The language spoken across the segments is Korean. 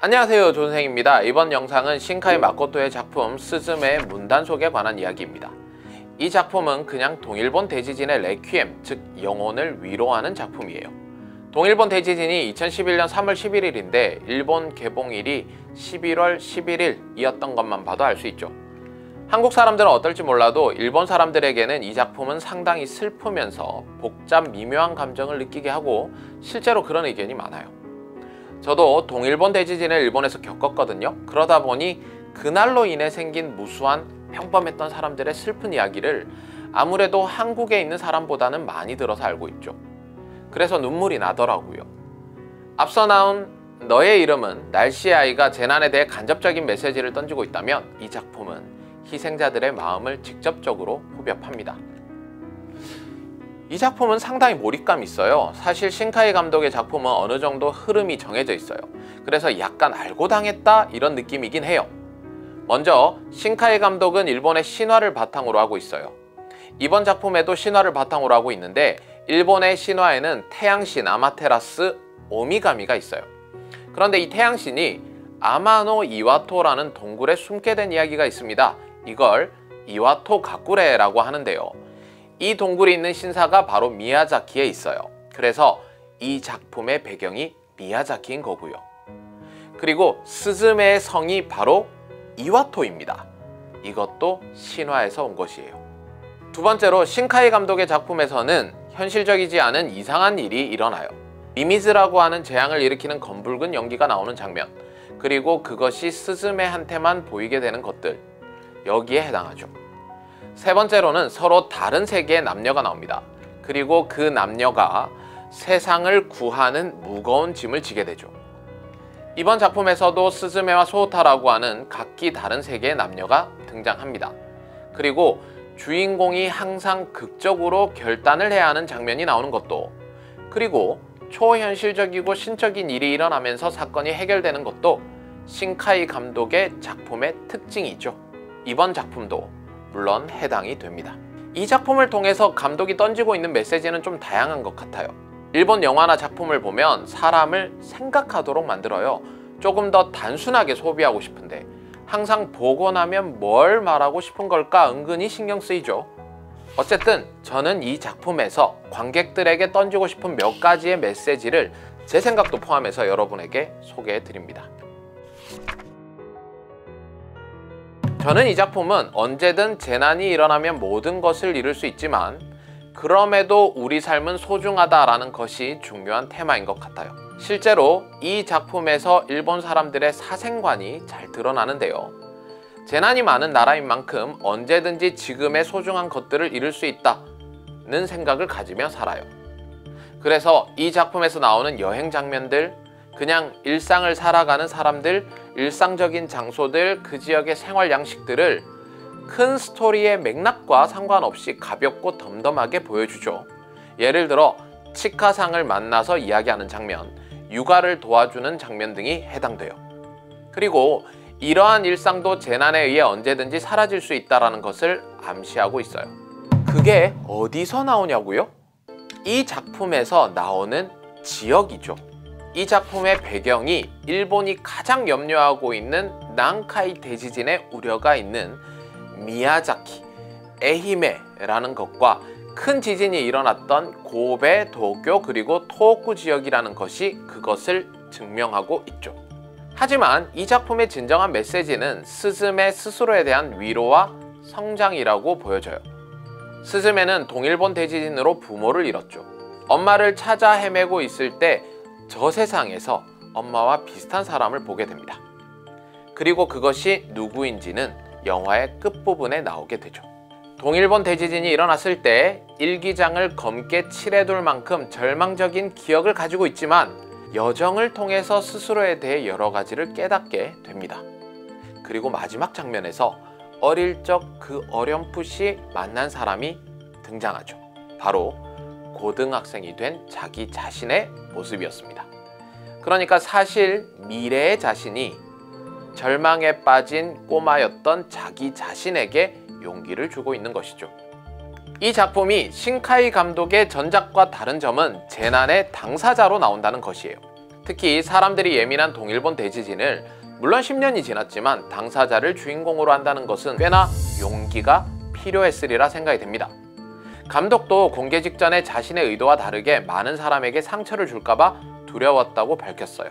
안녕하세요, 존생입니다. 이번 영상은 신카이 마코토의 작품 스즈메의 문단속에 관한 이야기입니다. 이 작품은 그냥 동일본 대지진의 레퀴엠, 즉 영혼을 위로하는 작품이에요. 동일본 대지진이 2011년 3월 11일인데 일본 개봉일이 11월 11일이었던 것만 봐도 알 수 있죠. 한국 사람들은 어떨지 몰라도 일본 사람들에게는 이 작품은 상당히 슬프면서 복잡 미묘한 감정을 느끼게 하고 실제로 그런 의견이 많아요. 저도 동일본 대지진을 일본에서 겪었거든요. 그러다 보니 그날로 인해 생긴 무수한 평범했던 사람들의 슬픈 이야기를 아무래도 한국에 있는 사람보다는 많이 들어서 알고 있죠. 그래서 눈물이 나더라고요. 앞서 나온 너의 이름은 날씨의 아이가 재난에 대해 간접적인 메시지를 던지고 있다면 이 작품은 희생자들의 마음을 직접적으로 후벼팝니다. 이 작품은 상당히 몰입감이 있어요. 사실 신카이 감독의 작품은 어느 정도 흐름이 정해져 있어요. 그래서 약간 알고 당했다 이런 느낌이긴 해요. 먼저 신카이 감독은 일본의 신화를 바탕으로 하고 있어요. 이번 작품에도 신화를 바탕으로 하고 있는데 일본의 신화에는 태양신 아마테라스 오미가미가 있어요. 그런데 이 태양신이 아마노 이와토라는 동굴에 숨게 된 이야기가 있습니다. 이걸 이와토 가쿠레라고 하는데요. 이 동굴에 있는 신사가 바로 미야자키에 있어요. 그래서 이 작품의 배경이 미야자키인 거고요. 그리고 스즈메의 성이 바로 이와토입니다. 이것도 신화에서 온 것이에요. 두 번째로 신카이 감독의 작품에서는 현실적이지 않은 이상한 일이 일어나요. 미미즈라고 하는 재앙을 일으키는 검붉은 연기가 나오는 장면, 그리고 그것이 스즈메한테만 보이게 되는 것들, 여기에 해당하죠. 세 번째로는 서로 다른 세계의 남녀가 나옵니다. 그리고 그 남녀가 세상을 구하는 무거운 짐을 지게 되죠. 이번 작품에서도 스즈메와 소우타라고 하는 각기 다른 세계의 남녀가 등장합니다. 그리고 주인공이 항상 극적으로 결단을 해야 하는 장면이 나오는 것도, 그리고 초현실적이고 신적인 일이 일어나면서 사건이 해결되는 것도 신카이 감독의 작품의 특징이죠. 이번 작품도 물론 해당이 됩니다. 이 작품을 통해서 감독이 던지고 있는 메시지는 좀 다양한 것 같아요. 일본 영화나 작품을 보면 사람을 생각하도록 만들어요. 조금 더 단순하게 소비하고 싶은데 항상 보고 나면 뭘 말하고 싶은 걸까 은근히 신경 쓰이죠. 어쨌든 저는 이 작품에서 관객들에게 던지고 싶은 몇 가지의 메시지를 제 생각도 포함해서 여러분에게 소개해 드립니다. 저는 이 작품은 언제든 재난이 일어나면 모든 것을 잃을 수 있지만 그럼에도 우리 삶은 소중하다라는 것이 중요한 테마인 것 같아요. 실제로 이 작품에서 일본 사람들의 사생관이 잘 드러나는데요. 재난이 많은 나라인 만큼 언제든지 지금의 소중한 것들을 잃을 수 있다는 생각을 가지며 살아요. 그래서 이 작품에서 나오는 여행 장면들, 그냥 일상을 살아가는 사람들, 일상적인 장소들, 그 지역의 생활 양식들을 큰 스토리의 맥락과 상관없이 가볍고 덤덤하게 보여주죠. 예를 들어 치카상을 만나서 이야기하는 장면, 육아를 도와주는 장면 등이 해당돼요. 그리고 이러한 일상도 재난에 의해 언제든지 사라질 수 있다는 것을 암시하고 있어요. 그게 어디서 나오냐고요? 이 작품에서 나오는 지역이죠. 이 작품의 배경이 일본이 가장 염려하고 있는 난카이 대지진의 우려가 있는 미야자키, 에히메라는 것과 큰 지진이 일어났던 고베, 도쿄, 그리고 토호쿠 지역이라는 것이 그것을 증명하고 있죠. 하지만 이 작품의 진정한 메시지는 스즈메 스스로에 대한 위로와 성장이라고 보여져요. 스즈메는 동일본 대지진으로 부모를 잃었죠. 엄마를 찾아 헤매고 있을 때 저 세상에서 엄마와 비슷한 사람을 보게 됩니다. 그리고 그것이 누구인지는 영화의 끝부분에 나오게 되죠. 동일본 대지진이 일어났을 때 일기장을 검게 칠해둘 만큼 절망적인 기억을 가지고 있지만 여정을 통해서 스스로에 대해 여러 가지를 깨닫게 됩니다. 그리고 마지막 장면에서 어릴 적 그 어렴풋이 만난 사람이 등장하죠. 바로 고등학생이 된 자기 자신의 모습이었습니다. 그러니까 사실 미래의 자신이 절망에 빠진 꼬마였던 자기 자신에게 용기를 주고 있는 것이죠. 이 작품이 신카이 감독의 전작과 다른 점은 재난의 당사자로 나온다는 것이에요. 특히 사람들이 예민한 동일본 대지진을 물론 10년이 지났지만 당사자를 주인공으로 한다는 것은 꽤나 용기가 필요했으리라 생각이 됩니다. 감독도 공개 직전에 자신의 의도와 다르게 많은 사람에게 상처를 줄까봐 두려웠다고 밝혔어요.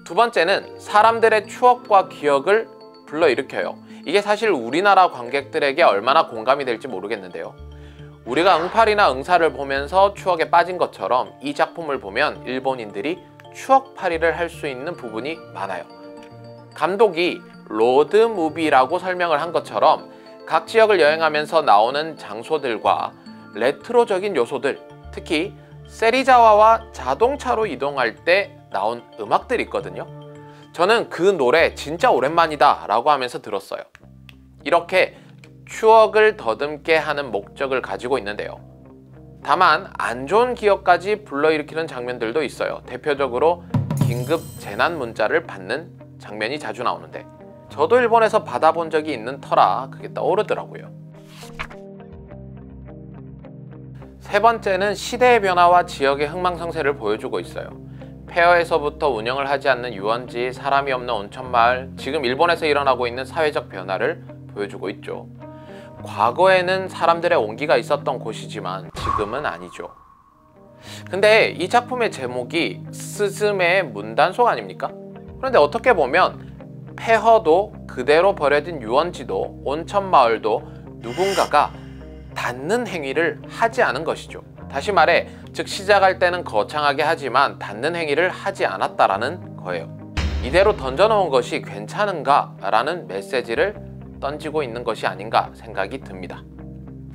두 번째는 사람들의 추억과 기억을 불러일으켜요. 이게 사실 우리나라 관객들에게 얼마나 공감이 될지 모르겠는데요. 우리가 응팔이나 응사를 보면서 추억에 빠진 것처럼 이 작품을 보면 일본인들이 추억팔이를 할 수 있는 부분이 많아요. 감독이 로드무비라고 설명을 한 것처럼 각 지역을 여행하면서 나오는 장소들과 레트로적인 요소들, 특히 세리자와와 자동차로 이동할 때 나온 음악들이 있거든요. 저는 그 노래 진짜 오랜만이다 라고 하면서 들었어요. 이렇게 추억을 더듬게 하는 목적을 가지고 있는데요. 다만 안 좋은 기억까지 불러일으키는 장면들도 있어요. 대표적으로 긴급 재난 문자를 받는 장면이 자주 나오는데 저도 일본에서 받아본 적이 있는 터라 그게 떠오르더라고요. 세 번째는 시대의 변화와 지역의 흥망성쇠를 보여주고 있어요. 폐허에서부터 운영을 하지 않는 유원지, 사람이 없는 온천마을, 지금 일본에서 일어나고 있는 사회적 변화를 보여주고 있죠. 과거에는 사람들의 온기가 있었던 곳이지만 지금은 아니죠. 근데 이 작품의 제목이 스즈메의 문단속 아닙니까? 그런데 어떻게 보면 폐허도 그대로 버려진 유원지도 온천마을도 누군가가 닫는 행위를 하지 않은 것이죠. 다시 말해 즉 시작할 때는 거창하게 하지만 닫는 행위를 하지 않았다라는 거예요. 이대로 던져놓은 것이 괜찮은가? 라는 메시지를 던지고 있는 것이 아닌가 생각이 듭니다.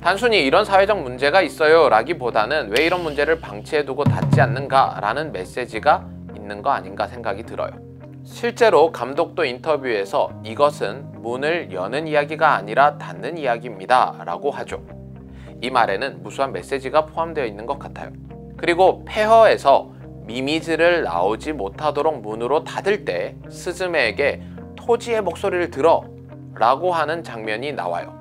단순히 이런 사회적 문제가 있어요 라기보다는 왜 이런 문제를 방치해두고 닫지 않는가 라는 메시지가 있는 거 아닌가 생각이 들어요. 실제로 감독도 인터뷰에서 이것은 문을 여는 이야기가 아니라 닫는 이야기입니다 라고 하죠. 이 말에는 무수한 메시지가 포함되어 있는 것 같아요. 그리고 폐허에서 미미즈를 나오지 못하도록 문으로 닫을 때 스즈메에게 토지의 목소리를 들어 라고 하는 장면이 나와요.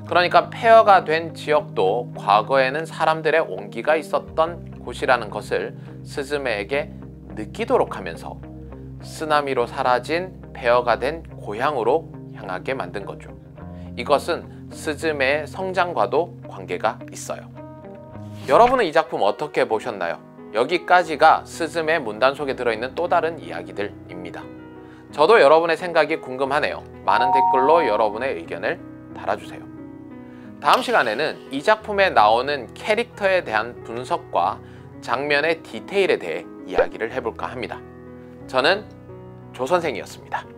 그러니까 폐허가 된 지역도 과거에는 사람들의 온기가 있었던 곳이라는 것을 스즈메에게 느끼도록 하면서 쓰나미로 사라진 폐허가 된 고향으로 향하게 만든 거죠. 이것은 스즈메의 성장과도 관계가 있어요. 여러분은 이 작품 어떻게 보셨나요? 여기까지가 스즈메의 문단속에 들어있는 또 다른 이야기들입니다. 저도 여러분의 생각이 궁금하네요. 많은 댓글로 여러분의 의견을 달아주세요. 다음 시간에는 이 작품에 나오는 캐릭터에 대한 분석과 장면의 디테일에 대해 이야기를 해볼까 합니다. 저는 조선생이었습니다.